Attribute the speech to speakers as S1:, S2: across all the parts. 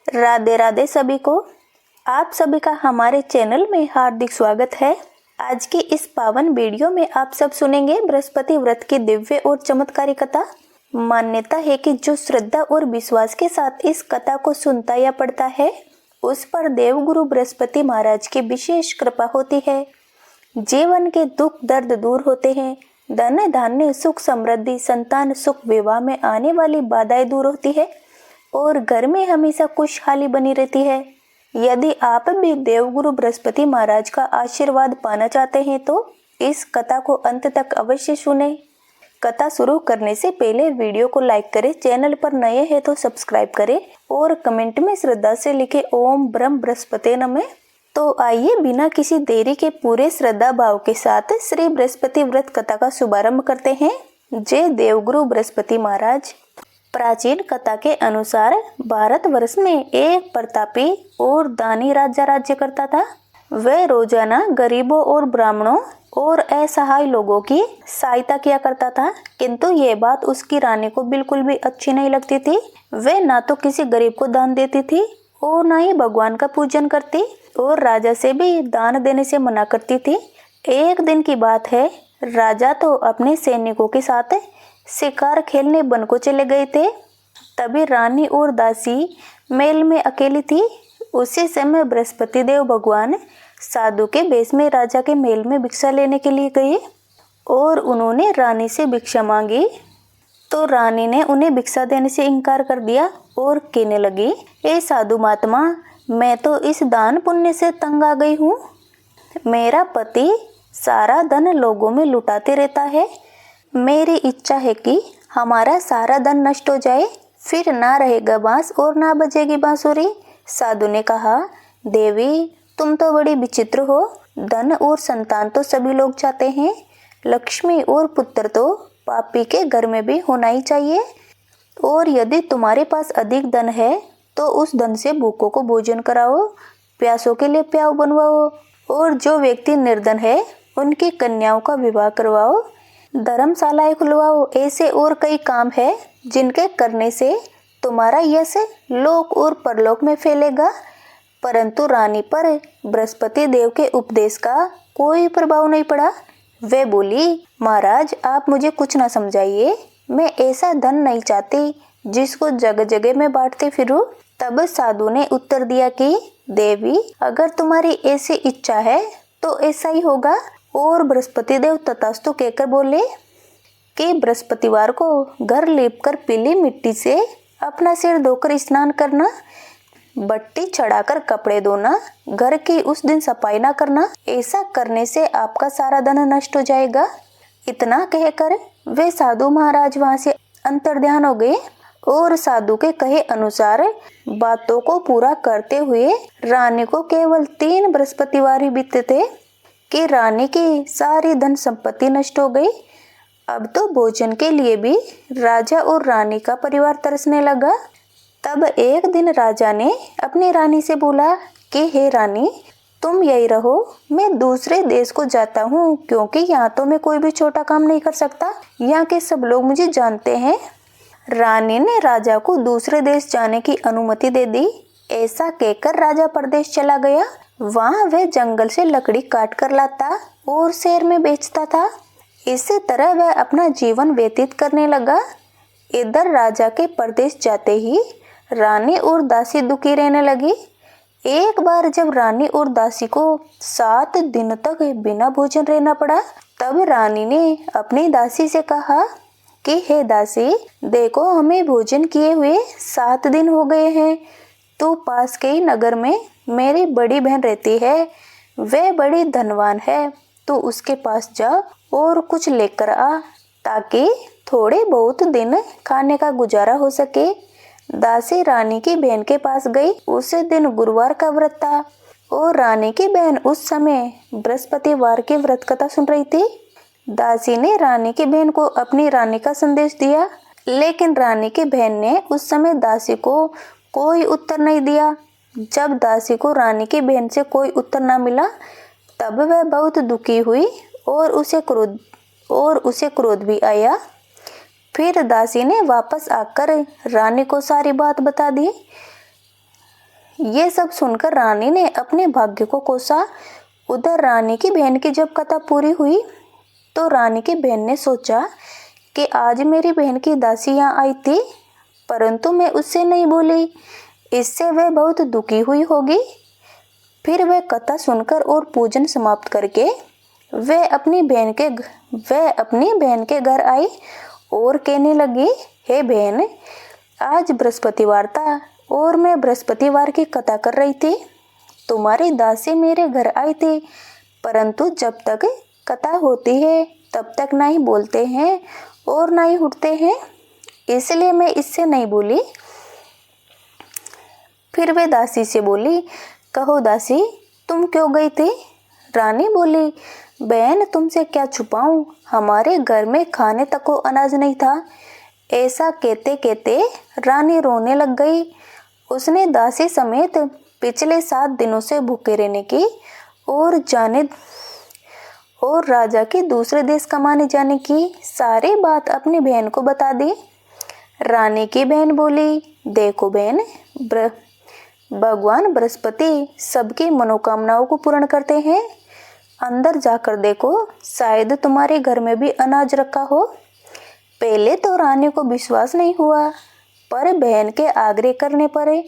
S1: राधे राधे सभी को। आप सभी का हमारे चैनल में हार्दिक स्वागत है। आज की इस पावन वीडियो में आप सब सुनेंगे बृहस्पति व्रत की दिव्य और चमत्कारी कथा। मान्यता है कि जो श्रद्धा और विश्वास के साथ इस कथा को सुनता या पढ़ता है उस पर देवगुरु बृहस्पति महाराज की विशेष कृपा होती है। जीवन के दुख दर्द दूर होते हैं, धन धान्य सुख समृद्धि संतान सुख विवाह में आने वाली बाधाएं दूर होती है और घर में हमेशा खुशहाली बनी रहती है। यदि आप भी देवगुरु बृहस्पति महाराज का आशीर्वाद पाना चाहते हैं तो इस कथा को अंत तक अवश्य सुनें। कथा शुरू करने से पहले वीडियो को लाइक करें, चैनल पर नए हैं तो सब्सक्राइब करें और कमेंट में श्रद्धा से लिखे ओम ब्रह्म बृहस्पति नमः। तो आइए बिना किसी देरी के पूरे श्रद्धा भाव के साथ श्री बृहस्पति व्रत कथा का शुभारंभ करते हैं। जय देवगुरु बृहस्पति महाराज। प्राचीन कथा के अनुसार भारतवर्ष में एक प्रतापी और दानी राजा राज्य करता था। वह रोजाना गरीबों और ब्राह्मणों और असहाय लोगों की सहायता किया करता था, किंतु ये बात उसकी रानी को बिल्कुल भी अच्छी नहीं लगती थी। वह ना तो किसी गरीब को दान देती थी और ना ही भगवान का पूजन करती और राजा से भी दान देने से मना करती थी। एक दिन की बात है, राजा तो अपने सैनिकों के साथ शिकार खेलने वन को चले गए थे। तभी रानी और दासी महल में अकेली थी। उसी समय बृहस्पति देव भगवान साधु के वेश में राजा के महल में भिक्षा लेने के लिए गए और उन्होंने रानी से भिक्षा मांगी तो रानी ने उन्हें भिक्षा देने से इनकार कर दिया और कहने लगी, ए साधु महात्मा, मैं तो इस दान पुण्य से तंग आ गई हूँ। मेरा पति सारा धन लोगों में लुटाते रहता है। मेरी इच्छा है कि हमारा सारा धन नष्ट हो जाए, फिर ना रहेगा बांस और ना बजेगी बांसुरी। साधु ने कहा, देवी तुम तो बड़ी विचित्र हो। धन और संतान तो सभी लोग चाहते हैं, लक्ष्मी और पुत्र तो पापी के घर में भी होना ही चाहिए। और यदि तुम्हारे पास अधिक धन है तो उस धन से भूखों को भोजन कराओ, प्यासों के लिए प्याऊ बनवाओ और जो व्यक्ति निर्धन है उनकी कन्याओं का विवाह करवाओ, धर्मशालाएं खुलवाओ। ऐसे और कई काम है जिनके करने से तुम्हारा यश लोक और परलोक में फैलेगा। परंतु रानी पर बृहस्पति देव के उपदेश का कोई प्रभाव नहीं पड़ा। वे बोली, महाराज आप मुझे कुछ ना समझाइए, मैं ऐसा धन नहीं चाहती जिसको जगह जगह में बांटते फिरूं। तब साधु ने उत्तर दिया कि देवी अगर तुम्हारी ऐसी इच्छा है तो ऐसा ही होगा। और बृहस्पति देव तथास्तु कहकर बोले कि बृहस्पतिवार को घर लीपकर पीली मिट्टी से अपना सिर धोकर स्नान करना, बट्टी चढ़ाकर कपड़े धोना, घर की उस दिन सफाई ना करना। ऐसा करने से आपका सारा धन नष्ट हो जाएगा। इतना कहकर वे साधु महाराज वहां से अंतर्ध्यान हो गए और साधु के कहे अनुसार बातों को पूरा करते हुए रानी को केवल 3 बृहस्पतिवार ही बीते थे कि रानी की सारी धन संपत्ति नष्ट हो गई। अब तो भोजन के लिए भी राजा और रानी का परिवार तरसने लगा। तब एक दिन राजा ने अपनी रानी से बोला कि हे रानी, तुम यही रहो, मैं दूसरे देश को जाता हूँ, क्योंकि यहाँ तो मैं कोई भी छोटा काम नहीं कर सकता, यहाँ के सब लोग मुझे जानते हैं। रानी ने राजा को दूसरे देश जाने की अनुमति दे दी। ऐसा कहकर राजा परदेश चला गया। वहाँ वह जंगल से लकड़ी काट कर लाता और शहर में बेचता था। इसी तरह वह अपना जीवन व्यतीत करने लगा। इधर राजा के परदेश जाते ही रानी और दासी दुखी रहने लगी। एक बार जब रानी और दासी को 7 दिन तक बिना भोजन रहना पड़ा, तब रानी ने अपनी दासी से कहा कि हे दासी, देखो हमें भोजन किए हुए 7 दिन हो गए हैं। तू पास के ही नगर में मेरी बड़ी बहन रहती है, वह बड़ी धनवान है, तू उसके पास जा और कुछ लेकर आ ताकि थोड़े बहुत दिन खाने का गुजारा हो सके। दासी रानी की बहन के पास गई। उसी दिन गुरुवार का व्रत था और रानी की बहन उस समय बृहस्पतिवार की व्रत कथा सुन रही थी। दासी ने रानी की बहन को अपनी रानी का संदेश दिया, लेकिन रानी की बहन ने उस समय दासी को कोई उत्तर नहीं दिया। जब दासी को रानी की बहन से कोई उत्तर न मिला तब वह बहुत दुखी हुई और उसे क्रोध भी आया। फिर दासी ने वापस आकर रानी को सारी बात बता दी। ये सब सुनकर रानी ने अपने भाग्य को कोसा। उधर रानी की बहन की जब कथा पूरी हुई तो रानी की बहन ने सोचा कि आज मेरी बहन की दासी यहाँ आई थी, परंतु मैं उससे नहीं बोली, इससे वह बहुत दुखी हुई होगी। फिर वह कथा सुनकर और पूजन समाप्त करके वह अपनी बहन के घर आई और कहने लगी, हे बहन, आज बृहस्पतिवार था और मैं बृहस्पतिवार की कथा कर रही थी। तुम्हारी दासी मेरे घर आई थी, परंतु जब तक कथा होती है तब तक ना ही बोलते हैं और ना ही उठते हैं, इसलिए मैं इससे नहीं बोली। फिर वे दासी से बोली, कहो दासी, तुम क्यों गई थी? रानी बोली, बहन, तुमसे क्या छुपाऊं, हमारे घर में खाने तक को अनाज नहीं था। ऐसा कहते कहते रानी रोने लग गई। उसने दासी समेत पिछले 7 दिनों से भूखे रहने की और राजा के दूसरे देश कमाने जाने की सारी बात अपनी बहन को बता दी। रानी की बहन बोली, देखो बहन, भगवान बृहस्पति सबकी मनोकामनाओं को पूर्ण करते हैं। अंदर जाकर देखो, शायद तुम्हारे घर में भी अनाज रखा हो। पहले तो रानी को विश्वास नहीं हुआ, पर बहन के आग्रह करने पर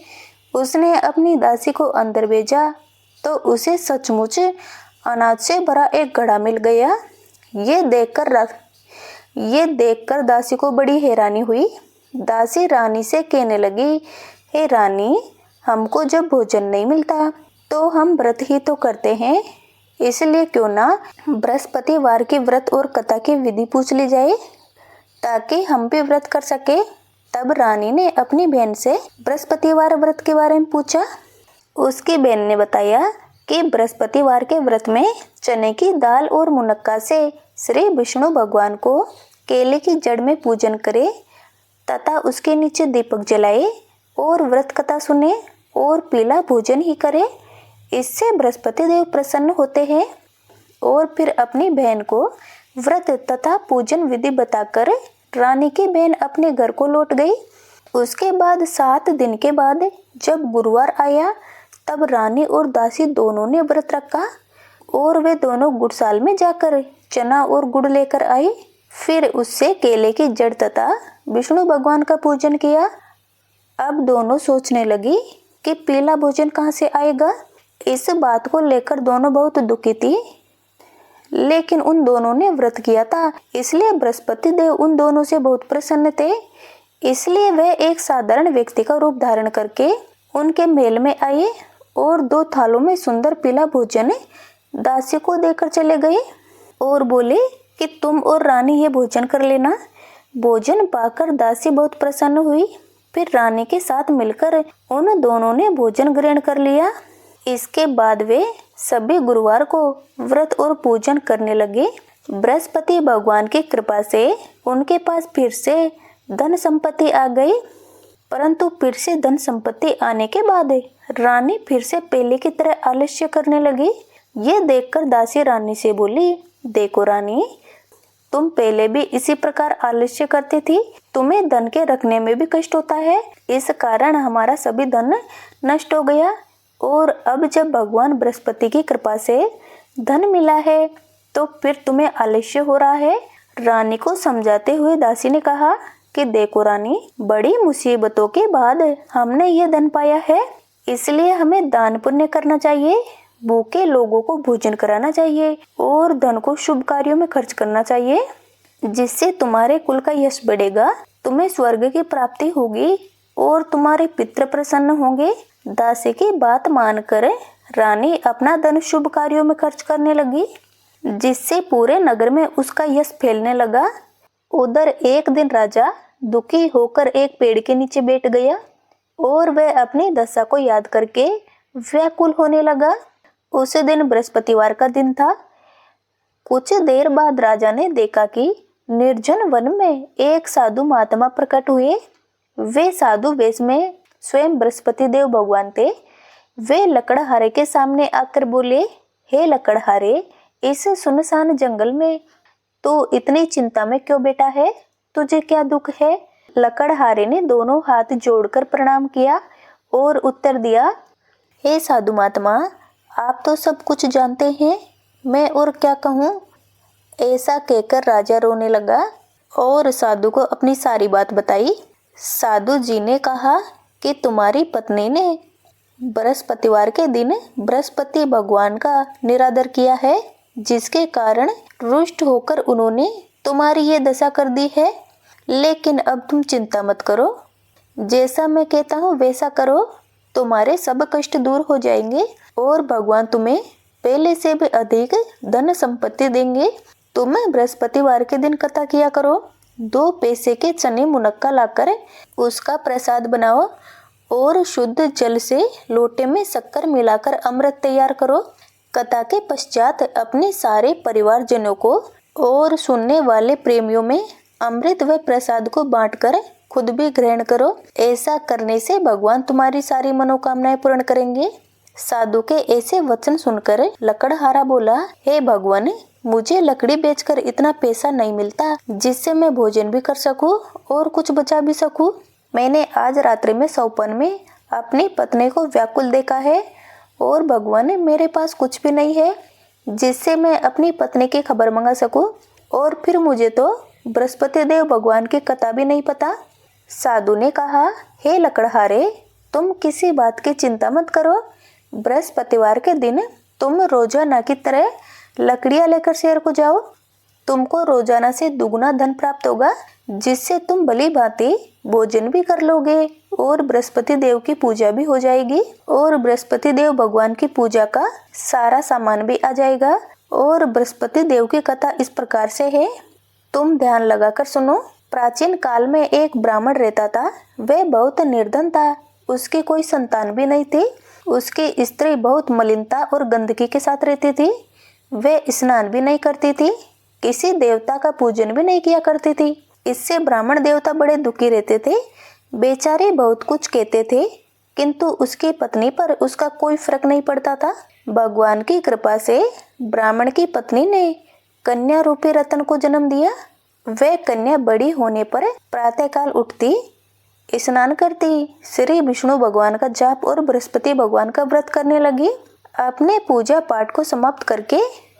S1: उसने अपनी दासी को अंदर भेजा तो उसे सचमुच अनाज से भरा एक घड़ा मिल गया। ये देखकर दासी को बड़ी हैरानी हुई। दासी रानी से कहने लगी, हे रानी, हमको जब भोजन नहीं मिलता तो हम व्रत ही तो करते हैं, इसलिए क्यों ना बृहस्पतिवार की व्रत और कथा की विधि पूछ ली जाए ताकि हम भी व्रत कर सके। तब रानी ने अपनी बहन से बृहस्पतिवार व्रत के बारे में पूछा। उसकी बहन ने बताया कि बृहस्पतिवार के व्रत में चने की दाल और मुनक्का से श्री विष्णु भगवान को केले की जड़ में पूजन करे तथा उसके नीचे दीपक जलाए और व्रत कथा सुने और पीला भोजन ही करे। इससे बृहस्पति देव प्रसन्न होते हैं। और फिर अपनी बहन को व्रत तथा पूजन विधि बताकर रानी की बहन अपने घर को लौट गई। उसके बाद 7 दिन के बाद जब गुरुवार आया तब रानी और दासी दोनों ने व्रत रखा और वे दोनों गुड़साल में जाकर चना और गुड़ लेकर आई। फिर उससे केले की जड़ तथा विष्णु भगवान का पूजन किया। अब दोनों सोचने लगी कि पीला भोजन कहाँ से आएगा। इस बात को लेकर दोनों बहुत दुखी थी, लेकिन उन दोनों ने व्रत किया था, इसलिए बृहस्पति देव उन दोनों से बहुत प्रसन्न थे। इसलिए वे एक साधारण व्यक्ति का रूप धारण करके उनके महल में आए और 2 थालों में सुंदर पीला भोजन दासी को देकर चले गए और बोले कि तुम और रानी ये भोजन कर लेना। भोजन पाकर दासी बहुत प्रसन्न हुई। फिर रानी के साथ मिलकर उन दोनों ने भोजन ग्रहण कर लिया। इसके बाद वे सभी गुरुवार को व्रत और पूजन करने लगे। बृहस्पति भगवान की कृपा से उनके पास फिर से धन संपत्ति आ गई, परंतु फिर से धन संपत्ति आने के बाद रानी फिर से पहले की तरह आलस्य करने लगी। ये देखकर दासी रानी से बोली, देखो रानी, तुम पहले भी इसी प्रकार आलस्य करती थी। तुम्हें धन के रखने में भी कष्ट होता है, इस कारण हमारा सभी धन नष्ट हो गया और अब जब भगवान बृहस्पति की कृपा से धन मिला है तो फिर तुम्हें आलस्य हो रहा है। रानी को समझाते हुए दासी ने कहा कि देखो रानी, बड़ी मुसीबतों के बाद हमने ये धन पाया है, इसलिए हमें दान पुण्य करना चाहिए, भूखे लोगों को भोजन कराना चाहिए और धन को शुभ कार्यों में खर्च करना चाहिए, जिससे तुम्हारे कुल का यश बढ़ेगा, तुम्हें स्वर्ग की प्राप्ति होगी और तुम्हारे पितृ प्रसन्न होंगे। दासी की बात मानकर रानी अपना धन शुभ कार्यों में खर्च करने लगी, जिससे पूरे नगर में उसका यश फैलने लगा। उधर एक दिन राजा दुखी होकर एक पेड़ के नीचे बैठ गया और वह अपनी दशा को याद करके व्याकुल होने लगा। उस दिन बृहस्पतिवार का दिन था। कुछ देर बाद राजा ने देखा कि निर्जन वन में एक साधु महात्मा प्रकट हुए। वे साधु वेश में स्वयं बृहस्पति देव भगवान थे। वे लकड़हारे के सामने आकर बोले, हे लकड़हारे, इस सुनसान जंगल में तो इतनी चिंता में क्यों बैठा है? तुझे क्या दुख है? लकड़हारे ने दोनों हाथ जोड़कर प्रणाम किया और उत्तर दिया, हे साधु महात्मा, आप तो सब कुछ जानते हैं, मैं और क्या कहूँ। ऐसा कहकर राजा रोने लगा और साधु को अपनी सारी बात बताई। साधु जी ने कहा कि तुम्हारी पत्नी ने बृहस्पतिवार के दिन बृहस्पति भगवान का निरादर किया है, जिसके कारण रुष्ट होकर उन्होंने तुम्हारी ये दशा कर दी है। लेकिन अब तुम चिंता मत करो, जैसा मैं कहता हूँ वैसा करो, तुम्हारे सब कष्ट दूर हो जाएंगे और भगवान तुम्हें पहले से भी अधिक धन संपत्ति देंगे। तुम बृहस्पतिवार के दिन कथा किया करो। 2 पैसे के चने मुनक्का लाकर उसका प्रसाद बनाओ और शुद्ध जल से लोटे में शक्कर मिलाकर अमृत तैयार करो। कथा के पश्चात अपने सारे परिवारजनों को और सुनने वाले प्रेमियों में अमृत व प्रसाद को बांटकर खुद भी ग्रहण करो। ऐसा करने से भगवान तुम्हारी सारी मनोकामनाएं पूर्ण करेंगे। साधु के ऐसे वचन सुनकर लकड़हारा बोला, हे भगवान, मुझे लकड़ी बेचकर इतना पैसा नहीं मिलता जिससे मैं भोजन भी कर सकूं और कुछ बचा भी सकूं। मैंने आज रात्रि में सौपन में अपनी पत्नी को व्याकुल देखा है और भगवान, मेरे पास कुछ भी नहीं है जिससे मैं अपनी पत्नी की खबर मंगा सकूं, और फिर मुझे तो बृहस्पति देव भगवान की कथा भी नहीं पता। साधु ने कहा, हे लकड़हारे, तुम किसी बात की चिंता मत करो। बृहस्पतिवार के दिन तुम रोजाना की तरह लकड़ियां लेकर शहर को जाओ। तुमको रोजाना से दुगना धन प्राप्त होगा, जिससे तुम भली भांति भोजन भी कर लोगे और बृहस्पति देव की पूजा भी हो जाएगी और बृहस्पति देव भगवान की पूजा का सारा सामान भी आ जाएगा। और बृहस्पति देव की कथा इस प्रकार से है, तुम ध्यान लगाकर सुनो। प्राचीन काल में एक ब्राह्मण रहता था। वह बहुत निर्धन था, उसकी कोई संतान भी नहीं थी। उसकी स्त्री बहुत मलिनता और गंदगी के साथ रहती थी। वह स्नान भी नहीं करती थी, किसी देवता का पूजन भी नहीं किया करती थी। इससे ब्राह्मण देवता बड़े दुखी रहते थे। बेचारे बहुत कुछ कहते थे, किंतु उसकी पत्नी पर उसका कोई फर्क नहीं पड़ता था। भगवान की कृपा से ब्राह्मण की पत्नी ने कन्या रूपी रतन को जन्म दिया। वह कन्या बड़ी होने पर प्रातःकाल उठती, स्नान करती, श्री विष्णु भगवान का जाप और बृहस्पति भगवान का व्रत करने लगी। अपने पूजा पाठ को समाप्त करके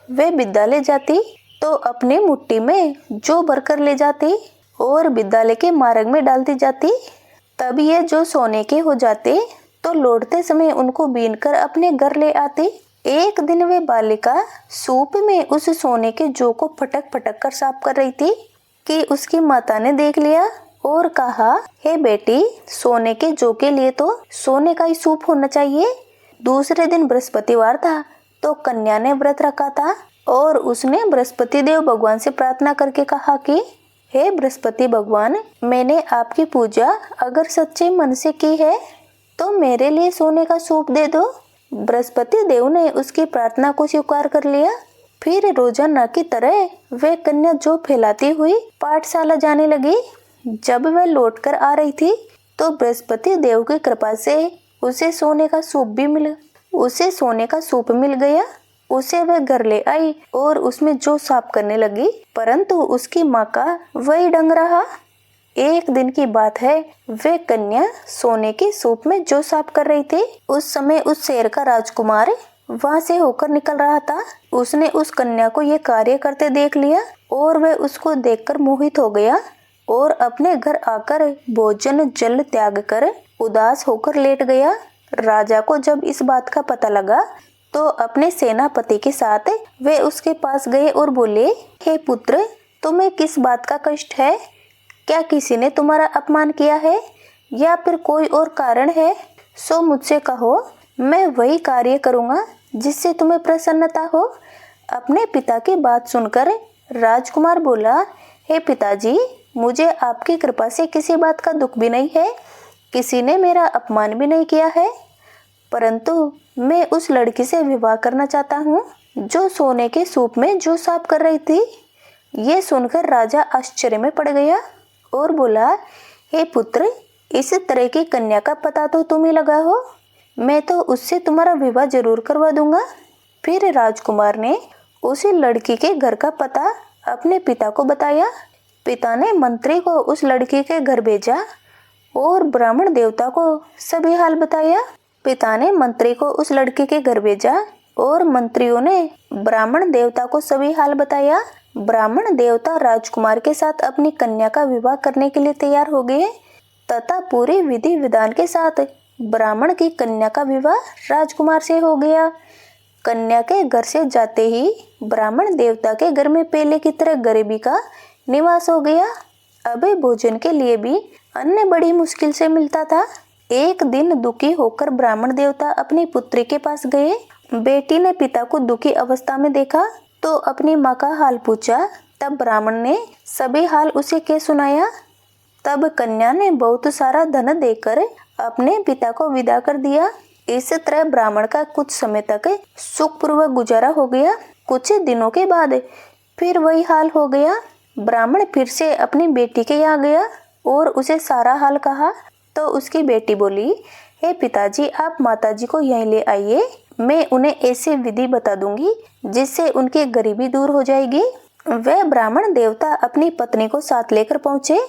S1: वे विद्यालय जाती तो अपने मुट्ठी में जो भरकर ले जाती और विद्यालय के मार्ग में डालती जाती। तब ये जो सोने के हो जाते तो लौटते समय उनको बीनकर अपने घर ले आती। एक दिन वे बालिका सूप में उस सोने के जौ को फटक फटक कर साफ कर रही थी कि उसकी माता ने देख लिया और कहा, हे बेटी, सोने के जौ के लिए तो सोने का ही सूप होना चाहिए। दूसरे दिन बृहस्पतिवार था तो कन्या ने व्रत रखा था और उसने बृहस्पति देव भगवान से प्रार्थना करके कहा कि हे बृहस्पति भगवान, मैंने आपकी पूजा अगर सच्चे मन से की है तो मेरे लिए सोने का सूप दे दो। बृहस्पति देव ने उसकी प्रार्थना को स्वीकार कर लिया। फिर रोजाना की तरह वह कन्या जो फैलाती हुई पाठशाला जाने लगी। जब वह लौटकर आ रही थी तो बृहस्पति देव की कृपा से उसे सोने का सूप मिल गया। उसे वह घर ले आई और उसमें जो साफ करने लगी, परंतु उसकी माँ का वही ढंग रहा। एक दिन की बात है, वह कन्या सोने के सूप में जो साफ कर रही थी, उस समय उस शहर का राजकुमार वहां से होकर निकल रहा था। उसने उस कन्या को यह कार्य करते देख लिया और वह उसको देखकर मोहित हो गया और अपने घर आकर भोजन जल त्याग कर उदास होकर लेट गया। राजा को जब इस बात का पता लगा तो अपने सेनापति के साथ वे उसके पास गए और बोले, हे पुत्र, तुम्हें किस बात का कष्ट है? क्या किसी ने तुम्हारा अपमान किया है या फिर कोई और कारण है? सो मुझसे कहो, मैं वही कार्य करूँगा जिससे तुम्हें प्रसन्नता हो। अपने पिता की बात सुनकर राजकुमार बोला, हे पिताजी, मुझे आपकी कृपा से किसी बात का दुख भी नहीं है, किसी ने मेरा अपमान भी नहीं किया है, परंतु मैं उस लड़की से विवाह करना चाहता हूँ जो सोने के सूप में जो साफ कर रही थी। ये सुनकर राजा आश्चर्य में पड़ गया और बोला, हे पुत्र, इस तरह की कन्या का पता तो तुम ही लगा हो, मैं तो उससे तुम्हारा विवाह जरूर करवा दूंगा। फिर राजकुमार ने उसी लड़की के घर का पता अपने पिता को बताया। पिता ने मंत्री को उस लड़की के घर भेजा और ब्राह्मण देवता को सभी हाल बताया। पिता ने मंत्री को उस लड़के के घर भेजा और मंत्रियों ने ब्राह्मण देवता को सभी हाल बताया। ब्राह्मण देवता राजकुमार के साथ अपनी कन्या का विवाह करने के लिए तैयार हो गए तथा पूरी विधि विधान के साथ ब्राह्मण की कन्या का विवाह राजकुमार से हो गया। कन्या के घर से जाते ही ब्राह्मण देवता के घर में पहले की तरह गरीबी का निवास हो गया। अब भोजन के लिए भी अन्न बड़ी मुश्किल से मिलता था। एक दिन दुखी होकर ब्राह्मण देवता अपनी पुत्री के पास गए। बेटी ने पिता को दुखी अवस्था में देखा तो अपनी माँ का हाल पूछा। तब ब्राह्मण ने सभी हाल उसे कह सुनाया। तब कन्या ने बहुत सारा धन देकर अपने पिता को विदा कर दिया। इस तरह ब्राह्मण का कुछ समय तक सुखपूर्वक गुजारा हो गया। कुछ दिनों के बाद फिर वही हाल हो गया। ब्राह्मण फिर से अपनी बेटी के यहाँ गया और उसे सारा हाल कहा तो उसकी बेटी बोली, हे पिताजी, आप माताजी को यहीं ले आइए, मैं उन्हें ऐसी विधि बता दूंगी जिससे उनकी गरीबी दूर हो जाएगी। वह ब्राह्मण देवता अपनी पत्नी को साथ लेकर पहुंचे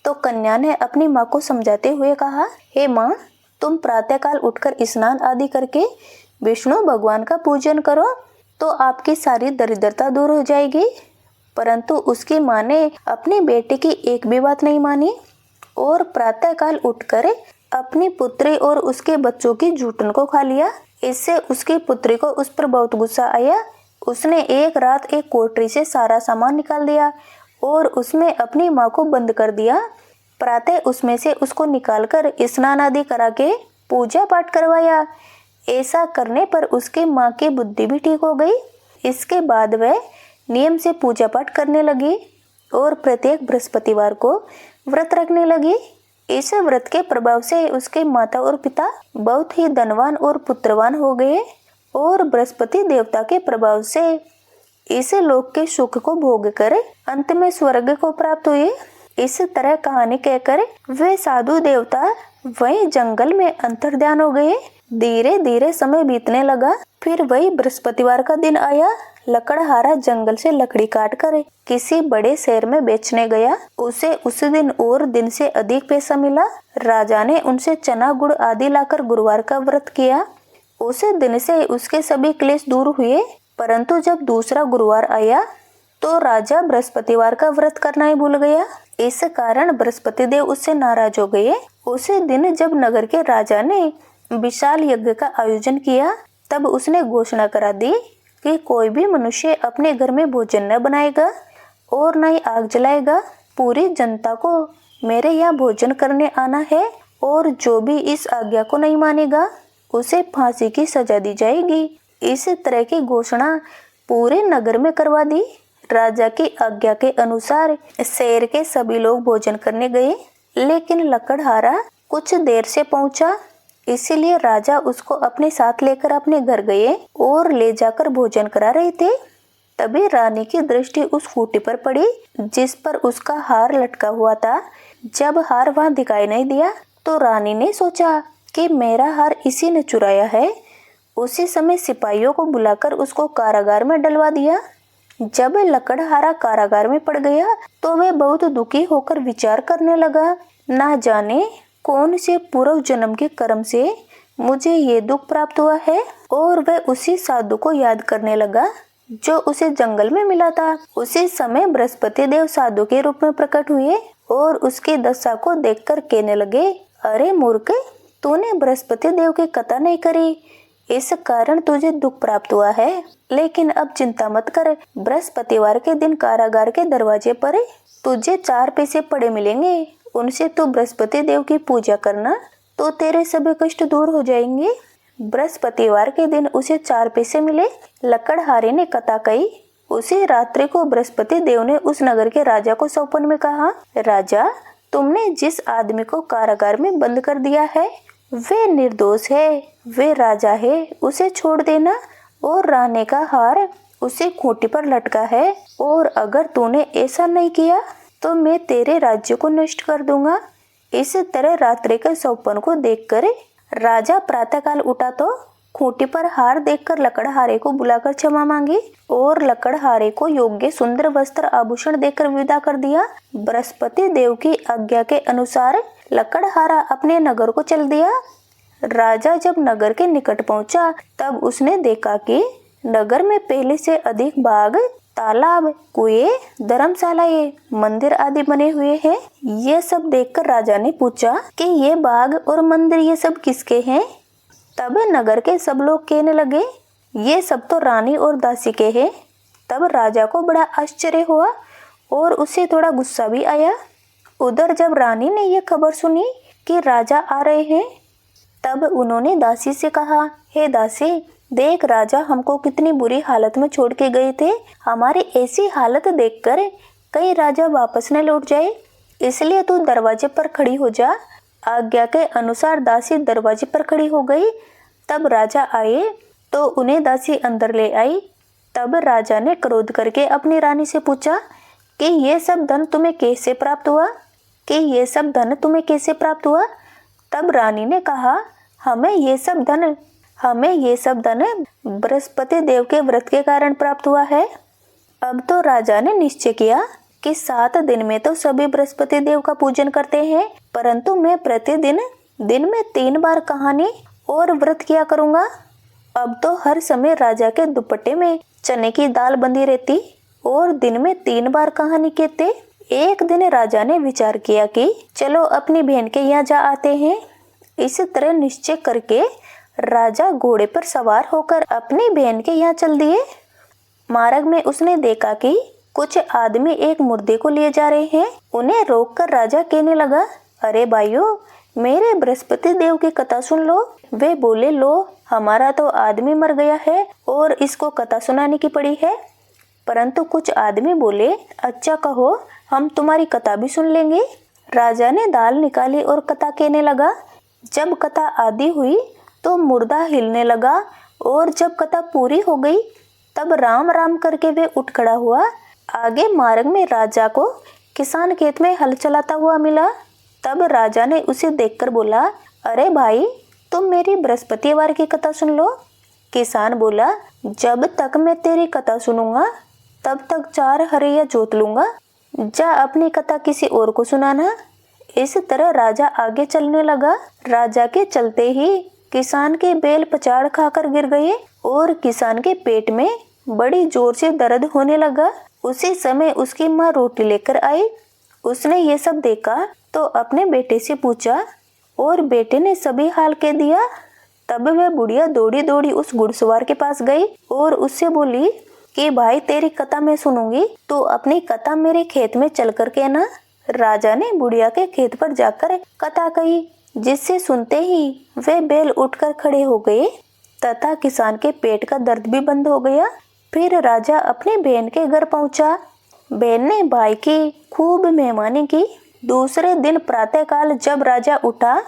S1: तो कन्या ने अपनी माँ को समझाते हुए कहा, हे माँ, तुम प्रातःकाल उठकर स्नान आदि करके विष्णु भगवान का पूजन करो तो आपकी सारी दरिद्रता दूर हो जाएगी। परंतु उसकी माँ ने अपनी बेटे की एक भी बात नहीं मानी और प्रातःकाल उठकर अपनी पुत्री और उसके बच्चों की जूठन को खा लिया। इससे उसकी पुत्री को उस पर बहुत गुस्सा आया। उसने एक रात एक कोठरी से सारा सामान निकाल दिया और उसमें अपनी माँ को बंद कर दिया। प्रातः उसमें से उसको निकालकर स्नान आदि करा के पूजा पाठ करवाया। ऐसा करने पर उसके माँ की बुद्धि भी ठीक हो गई। इसके बाद वह नियम से पूजा पाठ करने लगी और प्रत्येक बृहस्पतिवार को व्रत रखने लगी। इस व्रत के प्रभाव से उसके माता और पिता बहुत ही धनवान और पुत्रवान हो गए और बृहस्पति देवता के प्रभाव से इस लोक के सुख को भोग कर अंत में स्वर्ग को प्राप्त हुए। इस तरह कहानी कहकर वे साधु देवता वही जंगल में अंतर्ध्यान हो गए। धीरे धीरे समय बीतने लगा। फिर वही बृहस्पतिवार का दिन आया। लकड़हारा जंगल से लकड़ी काटकर किसी बड़े शहर में बेचने गया। उसे उस दिन और दिन से अधिक पैसा मिला। राजा ने उनसे चना गुड़ आदि लाकर गुरुवार का व्रत किया। उस दिन से उसके सभी क्लेश दूर हुए। परंतु जब दूसरा गुरुवार आया तो राजा बृहस्पतिवार का व्रत करना ही भूल गया। इस कारण बृहस्पति देव उससे नाराज हो गए। उसी दिन जब नगर के राजा ने विशाल यज्ञ का आयोजन किया तब उसने घोषणा करा दी कि कोई भी मनुष्य अपने घर में भोजन न बनाएगा और न ही आग जलाएगा। पूरी जनता को मेरे यहाँ भोजन करने आना है और जो भी इस आज्ञा को नहीं मानेगा उसे फांसी की सजा दी जाएगी। इस तरह की घोषणा पूरे नगर में करवा दी। राजा की आज्ञा के अनुसार शहर के सभी लोग भोजन करने गए, लेकिन लकड़हारा कुछ देर से पहुंचा। इसीलिए राजा उसको अपने साथ लेकर अपने घर गए और ले जाकर भोजन करा रहे थे। तभी रानी की दृष्टि उस खूंटी पर पड़ी जिस पर उसका हार लटका हुआ था। जब हार वहां दिखाई नहीं दिया तो रानी ने सोचा कि मेरा हार इसी ने चुराया है। उसी समय सिपाहियों को बुलाकर उसको कारागार में डलवा दिया। जब लकड़हारा कारागार में पड़ गया तो वह बहुत दुखी होकर विचार करने लगा, ना जाने कौन से पूर्व जन्म के कर्म से मुझे ये दुख प्राप्त हुआ है। और वह उसी साधु को याद करने लगा जो उसे जंगल में मिला था। उसी समय बृहस्पति देव साधु के रूप में प्रकट हुए और उसकी दशा को देखकर कहने लगे, अरे मूर्ख, तूने बृहस्पति देव की कथा नहीं करी, इस कारण तुझे दुख प्राप्त हुआ है। लेकिन अब चिंता मत कर, बृहस्पतिवार के दिन कारागार के दरवाजे पर तुझे 4 पैसे पड़े मिलेंगे। उनसे तू बृहस्पति देव की पूजा करना तो तेरे सभी कष्ट दूर हो जाएंगे। बृहस्पतिवार के दिन उसे 4 पैसे मिले। लकड़हारे ने कथा कही। उसी रात्रि को बृहस्पति देव ने उस नगर के राजा को सौंपन में कहा, राजा, तुमने जिस आदमी को कारागार में बंद कर दिया है वे निर्दोष है, वे राजा है, उसे छोड़ देना। और रानी का हार उसी खूंटी पर लटका है और अगर तूने ऐसा नहीं किया तो मैं तेरे राज्य को नष्ट कर दूंगा। इस तरह रात्रि के सौंपन को देखकर राजा प्रातःकाल उठा तो खूंटी पर हार देखकर लकड़हारे को बुलाकर क्षमा मांगी और लकड़हारे को योग्य सुंदर वस्त्र आभूषण देकर विदा कर दिया। बृहस्पति देव की आज्ञा के अनुसार लकड़हारा अपने नगर को चल दिया। राजा जब नगर के निकट पहुंचा तब उसने देखा कि नगर में पहले से अधिक बाग, तालाब, कुएं, धर्मशालाएं, मंदिर आदि बने हुए हैं। ये सब देखकर राजा ने पूछा कि ये बाग और मंदिर ये सब किसके हैं? तब नगर के सब लोग कहने लगे, ये सब तो रानी और दासी के हैं। तब राजा को बड़ा आश्चर्य हुआ और उसे थोड़ा गुस्सा भी आया। उधर जब रानी ने यह खबर सुनी कि राजा आ रहे हैं, तब उन्होंने दासी से कहा, हे दासी, देख राजा हमको कितनी बुरी हालत में छोड़ के गए थे। हमारी ऐसी हालत देखकर कहीं राजा वापस न लौट जाए, इसलिए तू दरवाजे पर खड़ी हो जा। आज्ञा के अनुसार दासी दरवाजे पर खड़ी हो गई। तब राजा आए तो उन्हें दासी अंदर ले आई। तब राजा ने क्रोध करके अपनी रानी से पूछा कि ये सब धन तुम्हें कैसे प्राप्त हुआ? तब रानी ने कहा, हमें ये सब धन बृहस्पति देव के व्रत के कारण प्राप्त हुआ है। अब तो राजा ने निश्चय किया कि 7 दिन में तो सभी बृहस्पति देव का पूजन करते हैं, परंतु मैं प्रतिदिन दिन में 3 बार कहानी और व्रत किया करूंगा। अब तो हर समय राजा के दुपट्टे में चने की दाल बंधी रहती और दिन में 3 बार कहानी कहते। एक दिन राजा ने विचार किया कि चलो अपनी बहन के यहाँ जा आते हैं। इस तरह निश्चय करके राजा घोड़े पर सवार होकर अपनी बहन के यहाँ चल दिए। मार्ग में उसने देखा कि कुछ आदमी एक मुर्दे को लिए जा रहे हैं। उन्हें रोककर राजा कहने लगा, अरे भाइयों, मेरे बृहस्पति देव की कथा सुन लो। वे बोले, लो, हमारा तो आदमी मर गया है और इसको कथा सुनाने की पड़ी है। परंतु कुछ आदमी बोले, अच्छा कहो, हम तुम्हारी कथा भी सुन लेंगे। राजा ने दाल निकाली और कथा कहने लगा। जब कथा आधी हुई तो मुर्दा हिलने लगा और जब कथा पूरी हो गई तब राम राम करके वे उठ खड़ा हुआ। आगे मार्ग में राजा को किसान खेत में हल चलाता हुआ मिला। तब राजा ने उसे देखकर बोला, अरे भाई, तुम मेरी बृहस्पतिवार की कथा सुन लो। किसान बोला, जब तक मैं तेरी कथा सुनूंगा तब तक 4 हरिया जोत लूंगा। जा अपनी कथा किसी और को सुनाना। इस तरह राजा आगे चलने लगा। राजा के चलते ही किसान के बैल पछाड़ खाकर गिर गए और किसान के पेट में बड़ी जोर से दर्द होने लगा। उसी समय उसकी माँ रोटी लेकर आई। उसने ये सब देखा तो अपने बेटे से पूछा और बेटे ने सभी हाल कह दिया। तब वह बुढ़िया दौड़ी दौड़ी उस घुड़सवार के पास गई और उससे बोली कि भाई, तेरी कथा मैं सुनूंगी, तो अपनी कथा मेरे खेत में चल कर कहना। राजा ने बुढ़िया के खेत पर जाकर कथा कही, जिससे सुनते ही वे बैल उठकर खड़े हो गए तथा किसान के पेट का दर्द भी बंद हो गया। फिर राजा अपनी बहन के घर पहुंचा। बहन ने भाई की खूब मेहमानी की। दूसरे दिन प्रातःकाल जब राजा उठा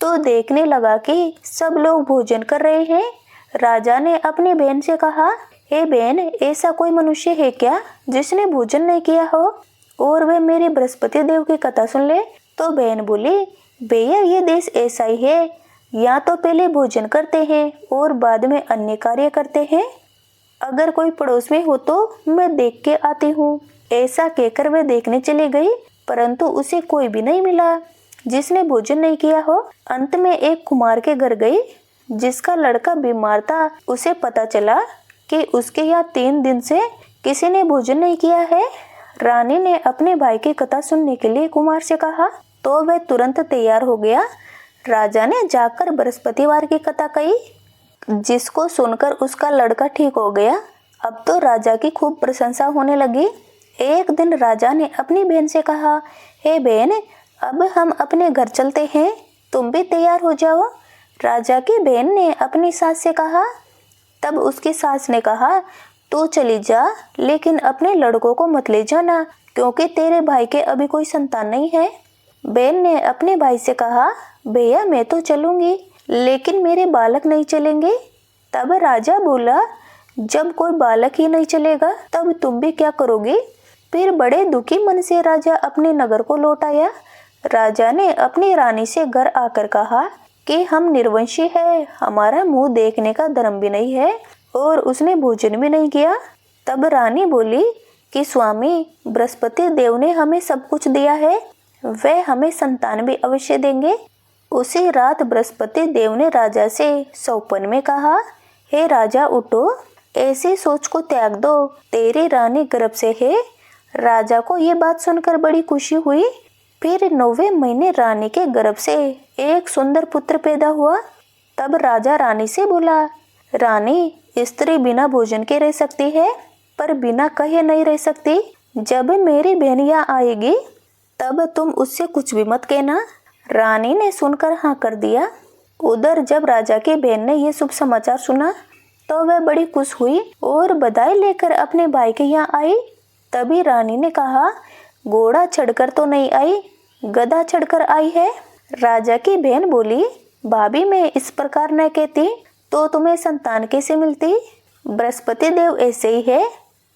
S1: तो देखने लगा कि सब लोग भोजन कर रहे हैं। राजा ने अपनी बहन से कहा, हे बहन, ऐसा कोई मनुष्य है क्या जिसने भोजन नहीं किया हो और वह मेरे बृहस्पति देव की कथा सुन ले? तो बहन बोली, भैया, ये देश ऐसा ही है, यहाँ तो पहले भोजन करते हैं और बाद में अन्य कार्य करते हैं। अगर कोई पड़ोस में हो तो मैं देख के आती हूँ। ऐसा कहकर वे देखने चली गई, परंतु उसे कोई भी नहीं मिला जिसने भोजन नहीं किया हो। अंत में एक कुमार के घर गई जिसका लड़का बीमार था। उसे पता चला कि उसके यहाँ 3 दिन से किसी ने भोजन नहीं किया है। रानी ने अपने भाई की कथा सुनने के लिए कुमार से कहा तो वह तुरंत तैयार हो गया। राजा ने जाकर बृहस्पतिवार की कथा कही, जिसको सुनकर उसका लड़का ठीक हो गया। अब तो राजा की खूब प्रशंसा होने लगी। एक दिन राजा ने अपनी बहन से कहा, हे बहन, अब हम अपने घर चलते हैं, तुम भी तैयार हो जाओ। राजा की बहन ने अपनी सास से कहा। तब उसकी सास ने कहा, तू चली जा, लेकिन अपने लड़कों को मत ले जाना, क्योंकि तेरे भाई के अभी कोई संतान नहीं है। बहन ने अपने भाई से कहा, भैया, मैं तो चलूंगी, लेकिन मेरे बालक नहीं चलेंगे। तब राजा बोला, जब कोई बालक ही नहीं चलेगा तब तुम भी क्या करोगे? फिर बड़े दुखी मन से राजा अपने नगर को लौट आया। राजा ने अपनी रानी से घर आकर कहा कि हम निर्वंशी है, हमारा मुंह देखने का धर्म भी नहीं है और उसने भोजन भी नहीं किया। तब रानी बोली कि स्वामी, बृहस्पति देव ने हमें सब कुछ दिया है, वह हमें संतान भी अवश्य देंगे। उसी रात बृहस्पति देव ने राजा से सौपन में कहा, हे राजा उठो, ऐसी सोच को त्याग दो, तेरी रानी गर्भ से है। राजा को ये बात सुनकर बड़ी खुशी हुई। फिर 9वें महीने रानी के गर्भ से एक सुंदर पुत्र पैदा हुआ। तब राजा रानी से बोला, रानी, स्त्री बिना भोजन के रह सकती है, पर बिना कहे नहीं रह सकती। जब मेरी बहन यहाँ आएगी तब तुम उससे कुछ भी मत कहना। रानी ने सुनकर हाँ कर दिया। उधर जब राजा की बहन ने यह शुभ समाचार सुना तो वह बड़ी खुश हुई और बधाई लेकर अपने भाई के यहाँ आई। तभी रानी ने कहा, घोड़ा चढ़कर तो नहीं आई, गधा चढ़कर आई है। राजा की बहन बोली, भाभी मैं इस प्रकार न कहती तो तुम्हें संतान कैसे मिलती। बृहस्पति देव ऐसे ही है,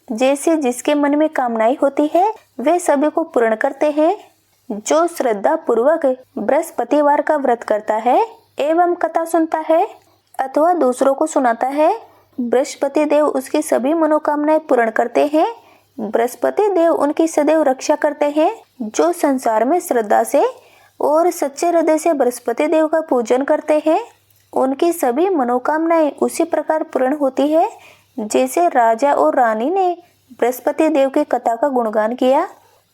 S1: जैसे जिसके मन में कामनाएं होती है वे सभी को पूर्ण करते हैं। जो श्रद्धा पूर्वक बृहस्पतिवार का व्रत करता है एवं कथा सुनता है अथवा दूसरों को सुनाता है, बृहस्पति देव उसकी सभी मनोकामनाएं पूर्ण करते हैं। बृहस्पति देव उनकी सदैव रक्षा करते हैं। जो संसार में श्रद्धा से और सच्चे हृदय से बृहस्पति देव का पूजन करते हैं उनकी सभी मनोकामनाएं उसी प्रकार पूर्ण होती है जैसे राजा और रानी ने बृहस्पति देव की कथा का गुणगान किया।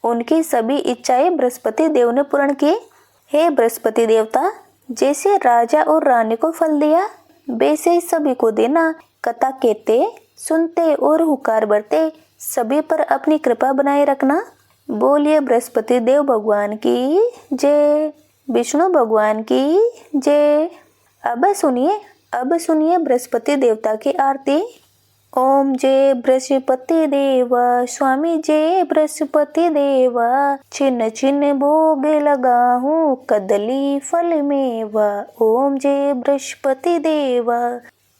S1: उनकी सभी इच्छाएं बृहस्पति देव ने पूर्ण की। हे बृहस्पति देवता, जैसे राजा और रानी को फल दिया वैसे ही सभी को देना। कथा कहते, सुनते और हुकार भरते सभी पर अपनी कृपा बनाए रखना। बोलिए बृहस्पति देव भगवान की जय, विष्णु भगवान की जय। अब सुनिए बृहस्पति देवता की आरती। ओम जय बृहस्पति देवा, स्वामी जय बृहस्पति देवा, छिन्न छिन्न भोग लगाऊं कदली फल मेवा। ओम जय बृहस्पति देवा,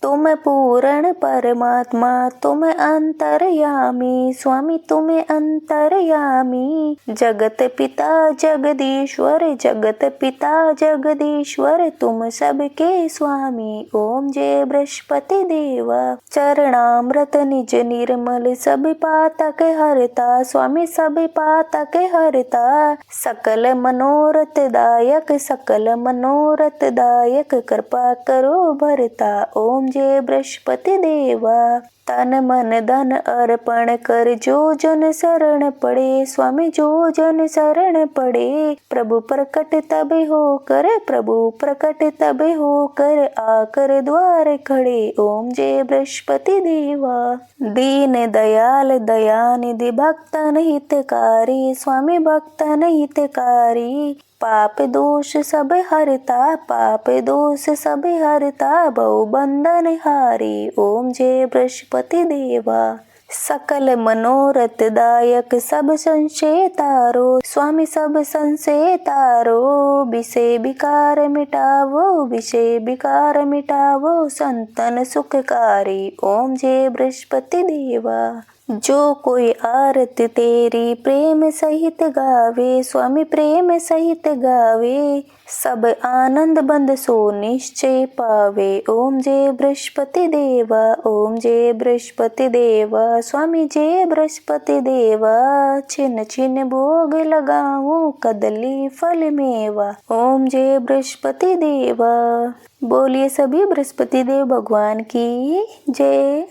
S1: तुम पूर्ण परमात्मा, तुम अंतर्यामी, स्वामी तुम अंतर्यामी। जगत पिता जगदीश्वर, जगत पिता जगदीश्वर, तुम सबके स्वामी। ओम जय बृहस्पति देवा। चरणामृत निज निर्मल, सब पातक हरता, स्वामी सब पातक हरता। सकल मनोरथ दायक, सकल मनोरथ दायक, कृपा करो भरता। ओम जय बृहस्पति देवा। तन मन धन अर्पण कर जो जन शरण पड़े, स्वामी जो जन शरण पड़े। प्रभु प्रकट तब होकर, प्रभु प्रकट तब होकर, आकर द्वार खड़े। ओम जय बृहस्पति देवा। दीन दयाल दयानिधि, भक्तन हितकारी, स्वामी भक्तन हितकारी। पाप दोष सब हरता, पाप दोष सब हरता, बहु बंधन हारी। ओम जय बृहस्पति देवा। सकल मनोरथ दायक, सब संशय तारो, स्वामी सब संशय तारो। विषय विकार मिटावो, विषय विकार मिटावो, संतन सुखकारी। ओम जय बृहस्पति देवा। जो कोई आरती तेरी प्रेम सहित गावे, स्वामी प्रेम सहित गावे। सब आनंद बंद सो निश्चय पावे। ओम जय बृहस्पति देवा, ओम जय बृहस्पति देवा, स्वामी जय बृहस्पति देवा। छिन्न छिन्न भोग लगाऊं कदली फल मेवा। ओम जय बृहस्पति देवा। बोलिए सभी बृहस्पति देव भगवान की जय।